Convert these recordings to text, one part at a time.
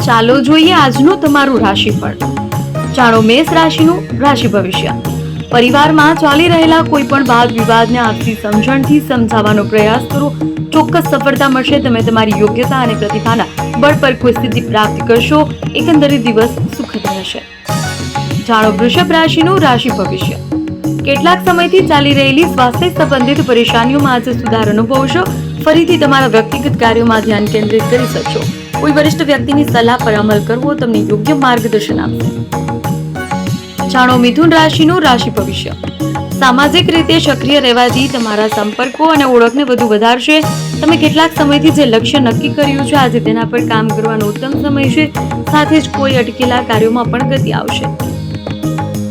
ચાલો જોઈએ આજનું તમારું રાશિફળ. જાણો મેષ રાશિનું રાશિ ભવિષ્ય. પરિવારમાં ચાલી રહેલા કોઈ પણ વાદ વિવાદને આપસી સમજણથી સમજાવવાનો પ્રયાસ કરો. ચોક્કસ સફળતા મળશે. તમે તમારી યોગ્યતા અને પ્રતિભાના બળ પર કોઈ સિદ્ધિ પ્રાપ્ત કરશો. એકંદરે દિવસ સુખદ રહેશે. જાણો વૃષભ રાશિનું રાશિ ભવિષ્ય. કેટલાક સમયથી ચાલી રહેલી સ્વાસ્થ્ય સંબંધિત પરેશાનીઓમાં આજે સુધાર અનુભવશો. ફરીથી તમારા વ્યક્તિગત કાર્યોમાં ધ્યાન કેન્દ્રિત કરી શકશો. કોઈ વરિષ્ઠ વ્યક્તિની સલાહ પર અમલ કરવો તમને યોગ્ય માર્ગદર્શન આપશે. જાણો મિથુન રાશિનું રાશિ ભવિષ્ય. સામાજિક રીતે સક્રિય રહેવાથી તમારા સંપર્કો અને ઓળખને વધુ વધારશે. તમે કેટલાક સમયથી જે લક્ષ્ય નક્કી કર્યું છે આજે તેના પર કામ કરવાનો ઉત્તમ સમય છે. સાથે જ કોઈ અટકેલા કાર્યોમાં પણ ગતિ આવશે.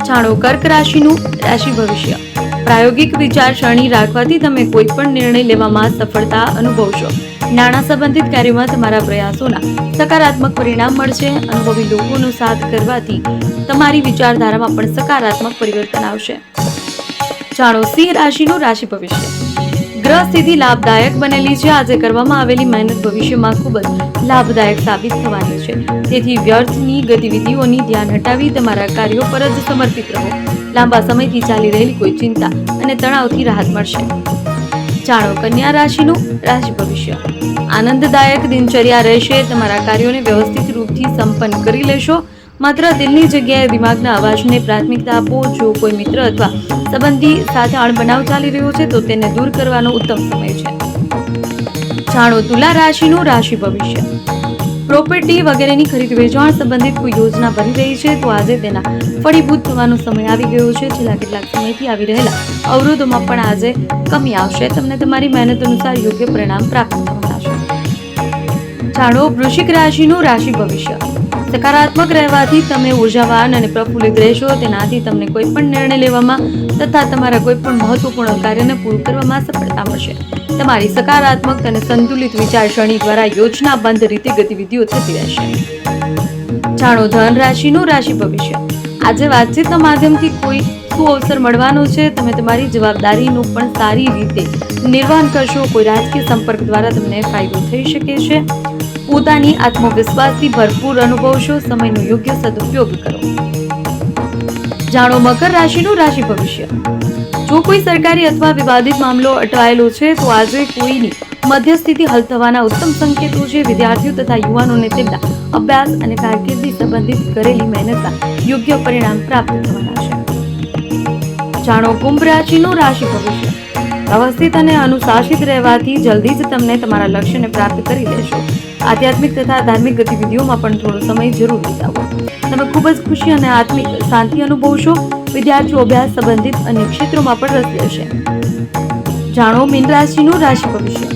જાણો કર્ક રાશિનું રાશિ ભવિષ્ય. પ્રાયોગિક વિચારસરણી રાખવાથી તમે કોઈ પણ નિર્ણય લેવામાં સફળતા અનુભવશો. નાણાં સંબંધિત કાર્યોમાં તમારા પ્રયાસોના સકારાત્મક પરિણામ મળશે. અનુભવી લોકોનો સાથ કરવાથી તમારી વિચારધારામાં પણ સકારાત્મક પરિવર્તન આવશે. જાણો સિંહ રાશિનું રાશિ ભવિષ્ય. ગ્રહ સ્થિતિ લાભદાયક બનેલી છે. આજે કરવામાં આવેલી મહેનત ભવિષ્યમાં ખૂબ જ લાભદાયક સાબિત થવાની છે. તેથી વ્યર્થની ગતિવિધિઓની ધ્યાન હટાવી તમારા કાર્યો પર જ સમર્પિત રહો. લાંબા સમયથી ચાલી રહેલી કોઈ ચિંતા અને તણાવથી રાહત મળશે. જાણો કન્યા રાશિનું રાશિ ભવિષ્ય. આનંદદાયક દિનચર્યા રહેશે. તમારા કાર્યોને વ્યવસ્થિત રૂપથી સંપન્ન કરી લેશો. માત્ર દિલની જગ્યાએ દિમાગના અવાજને પ્રાથમિકતા આપો. જો કોઈ મિત્ર અથવા સંબંધી સાથે અણબનાવ ચાલી રહ્યો છે તો તેને દૂર કરવાનો ઉત્તમ સમય છે. જાણો તુલા રાશિનું રાશિ ભવિષ્ય. પ્રોપર્ટી વગેરેની ખરીદ વેચાણ સંબંધિત કોઈ યોજના બની રહી છે તો આજે તેના ફળીભૂત થવાનો સમય આવી ગયો છે. છેલ્લા કેટલાક સમયથી આવી રહેલા અવરોધોમાં પણ આજે કમી આવશે. તમને તમારી મહેનત અનુસાર યોગ્ય પરિણામ પ્રાપ્ત થવાના છે. જાણો વૃશ્ચિક રાશિનું રાશિ ભવિષ્ય. સકારાત્મક રહેવાથી તમે ઉર્જાવાન અને પ્રફુલ્લિત રહેશો. તેનાથી તમને કોઈ પણ નિર્ણય લેવામાં તથા તમારા કોઈ પણ મહત્વપૂર્ણ કાર્યને પૂરું કરવામાં સફળતા મળશે. તમારી સકારાત્મક અને સંતુલિત વિચારસરણી દ્વારા યોજનાબદ્ધ રીતે ગતિવિધિઓ થતી રહેશે. જાણો ધન રાશિનું રાશિ ભવિષ્ય. આજે વાતચીતના માધ્યમથી કોઈ સુઅવસર મળવાનો છે. તમે તમારી જવાબદારીનું પણ સારી રીતે નિર્વહન કરશો. કોઈ રાજકીય સંપર્ક દ્વારા તમને ફાયદો થઈ શકે છે. પોતાની આત્મવિશ્વાસથી ભરપૂર અનુભવશો. સમયનો યોગ્ય સદુપયોગ કરો. જાણો મકર રાશિનું રાશિ ભવિષ્ય. જો કોઈ સરકારી અથવા વિવાદિત મામલો અટવાયેલો છે તો આજે કોઈની મધ્યસ્થીથી હલ થવાના ઉત્તમ સંકેતો છે. વિદ્યાર્થીઓ તથા યુવાનોને તેમના અભ્યાસ અને કારકિર્દી સંબંધિત કરેલી મહેનતના યોગ્ય પરિણામ પ્રાપ્ત થવાના છે. જાણો કુંભ રાશિનું રાશિ ભવિષ્ય. વ્યવસ્થિત અને અનુશાસિત રહેવાથી જલ્દી જ તમને તમારા લક્ષ્યને પ્રાપ્ત કરી લેશો. આધ્યાત્મિક તથા ધાર્મિક ગતિવિધિઓમાં પણ થોડો સમય જરૂર વિતાવો. તમે ખૂબ જ ખુશી અને આત્મિક શાંતિ અનુભવશો. વિદ્યાર્થીઓ અભ્યાસ સંબંધિત અન્ય ક્ષેત્રોમાં પણ રસ લેશે. જાણો મીન રાશિનું રાશિ ભવિષ્ય.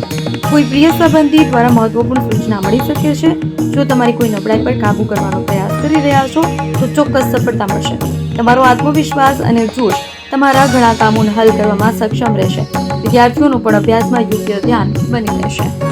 કોઈ પ્રિય સંબંધી દ્વારા મહત્વપૂર્ણ સૂચના મળી શકે છે. જો તમારી કોઈ નબળાઈ પર કાબૂ કરવાનો પ્રયાસ કરી રહ્યા છો તો ચોક્કસ સફળતા મળશે. તમારો આત્મવિશ્વાસ અને જોશ તમારા ઘણા કામોને હલ કરવામાં સક્ષમ રહેશે. વિદ્યાર્થીઓનું પણ અભ્યાસમાં યોગ્ય ધ્યાન બની રહેશે.